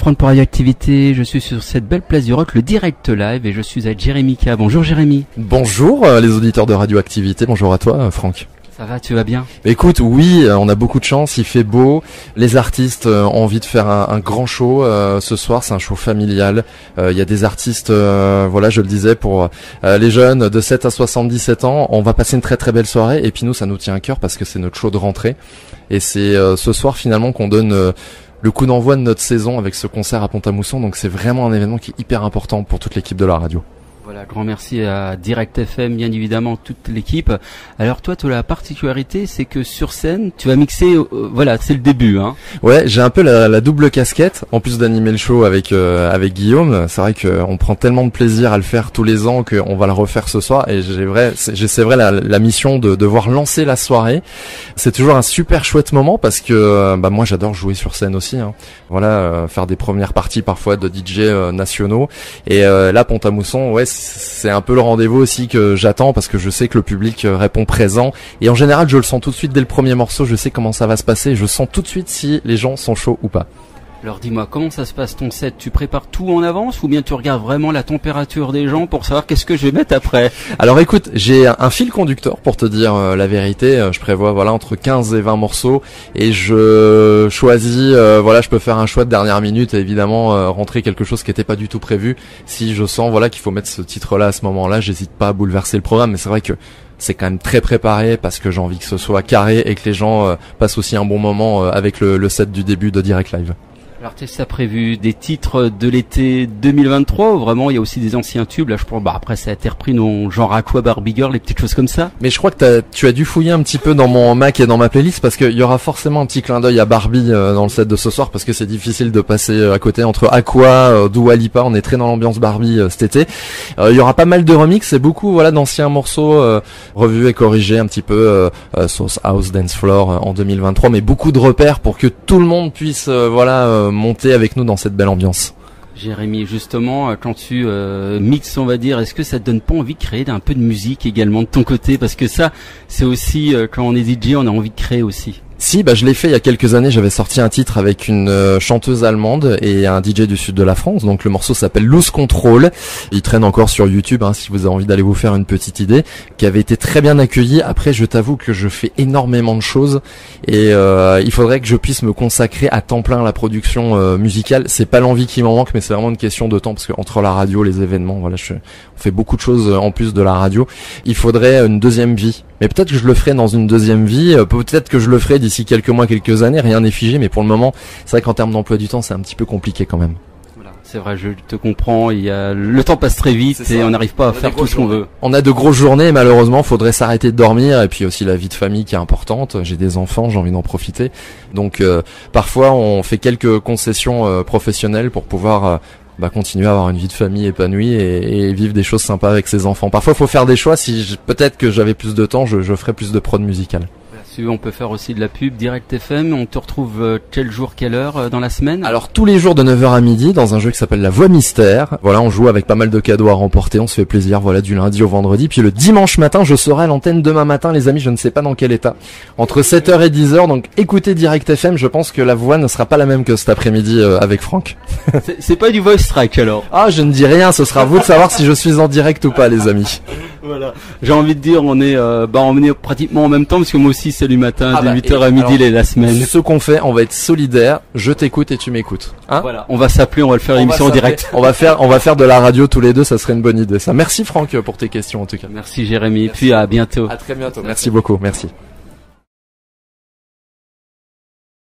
Franck pour Radioactivité, je suis sur cette belle place du rock, le direct live, et je suis avec Jérémy K. Bonjour Jérémy. Bonjour les auditeurs de Radioactivité, bonjour à toi Franck. Ça va, tu vas bien? Écoute, oui, on a beaucoup de chance, il fait beau, les artistes ont envie de faire un grand show ce soir, c'est un show familial, il y a des artistes, voilà, je le disais, pour les jeunes de 7 à 77 ans, on va passer une très très belle soirée, et puis nous ça nous tient à cœur parce que c'est notre show de rentrée, et c'est ce soir finalement qu'on donne le coup d'envoi de notre saison avec ce concert à Pont-à-Mousson, donc c'est vraiment un événement qui est hyper important pour toute l'équipe de la radio. Voilà, grand merci à Direct FM, bien évidemment, toute l'équipe. Alors toi, tu as la particularité, c'est que sur scène, tu vas mixer, voilà, c'est le début, hein. Ouais, j'ai un peu la double casquette, en plus d'animer le show avec Guillaume. C'est vrai qu'on prend tellement de plaisir à le faire tous les ans qu'on va le refaire ce soir. Et c'est vrai la mission de devoir lancer la soirée. C'est toujours un super chouette moment parce que moi j'adore jouer sur scène aussi, hein. Voilà, faire des premières parties parfois de DJ nationaux. Et là, Pont-à-Mousson, ouais, c'est un peu le rendez-vous aussi que j'attends parce que je sais que le public répond présent et en général je le sens tout de suite dès le premier morceau, je sais comment ça va se passer, je sens tout de suite si les gens sont chauds ou pas. Alors dis-moi, comment ça se passe ton set? Tu prépares tout en avance ou bien tu regardes vraiment la température des gens pour savoir qu'est-ce que je vais mettre après? Alors écoute, j'ai un fil conducteur pour te dire la vérité. Je prévois voilà entre 15 et 20 morceaux et je choisis, voilà, je peux faire un choix de dernière minute et évidemment rentrer quelque chose qui n'était pas du tout prévu. Si je sens voilà qu'il faut mettre ce titre-là à ce moment-là, j'hésite pas à bouleverser le programme. Mais c'est vrai que c'est quand même très préparé parce que j'ai envie que ce soit carré et que les gens passent aussi un bon moment avec le set du début de Direct Live. Alors tu as prévu des titres de l'été 2023 ou vraiment il y a aussi des anciens tubes? Là je pense, après ça a été repris dans genre Aqua, Barbie Girl, les petites choses comme ça. Mais je crois que tu as dû fouiller un petit peu dans mon Mac et dans ma playlist parce qu'il y aura forcément un petit clin d'œil à Barbie dans le set de ce soir parce que c'est difficile de passer à côté entre Aqua, Dua Lipa, on est très dans l'ambiance Barbie cet été. Il y aura pas mal de remix et beaucoup voilà d'anciens morceaux revus et corrigés un petit peu sauce house dance floor en 2023, mais beaucoup de repères pour que tout le monde puisse monter avec nous dans cette belle ambiance. Jérémy, justement, quand tu mixes, on va dire, est-ce que ça te donne pas envie de créer un peu de musique également de ton côté? Parce que ça, c'est aussi, quand on est DJ, on a envie de créer aussi. Si, je l'ai fait il y a quelques années, j'avais sorti un titre avec une chanteuse allemande et un DJ du sud de la France, donc le morceau s'appelle Lose Control, il traîne encore sur YouTube si vous avez envie d'aller vous faire une petite idée, qui avait été très bien accueilli. Après je t'avoue que je fais énormément de choses et il faudrait que je puisse me consacrer à temps plein à la production musicale. C'est pas l'envie qui m'en manque, mais c'est vraiment une question de temps parce que entre la radio, les événements, voilà, on fait beaucoup de choses en plus de la radio. Il faudrait une deuxième vie. Mais peut-être que je le ferai dans une deuxième vie, peut-être que je le ferai d'ici quelques mois, quelques années, rien n'est figé, mais pour le moment, c'est vrai qu'en termes d'emploi du temps, c'est un petit peu compliqué quand même. Voilà, c'est vrai, je te comprends, le temps passe très vite et on n'arrive pas à faire tout ce qu'on veut. On a de grosses journées, malheureusement, faudrait s'arrêter de dormir, et puis aussi la vie de famille qui est importante, j'ai des enfants, j'ai envie d'en profiter. Donc parfois, on fait quelques concessions professionnelles pour pouvoir continuer à avoir une vie de famille épanouie et vivre des choses sympas avec ses enfants. Parfois, il faut faire des choix. Peut-être que j'avais plus de temps, je ferais plus de prod musicale. On peut faire aussi de la pub, Direct FM. On te retrouve quel jour, quelle heure dans la semaine? Alors tous les jours de 9h à midi dans un jeu qui s'appelle La Voix Mystère. Voilà, on joue avec pas mal de cadeaux à remporter, on se fait plaisir, voilà, du lundi au vendredi. Puis le dimanche matin, je serai à l'antenne demain matin, les amis, je ne sais pas dans quel état. Entre 7h et 10h, donc écoutez Direct FM, je pense que la voix ne sera pas la même que cet après-midi avec Franck. C'est pas du voice strike alors? Ah, je ne dis rien, ce sera à vous de savoir si je suis en direct ou pas, les amis. Voilà. J'ai envie de dire, on est pratiquement en même temps parce que moi aussi c'est du matin, de 8h à midi la semaine. Ce qu'on fait, on va être solidaires, je t'écoute et tu m'écoutes. Voilà. On va s'appeler, on va le faire l'émission en direct. On va faire de la radio tous les deux, ça serait une bonne idée ça. Merci Franck pour tes questions en tout cas. Merci Jérémy, puis à bientôt. À très bientôt. Merci beaucoup, merci.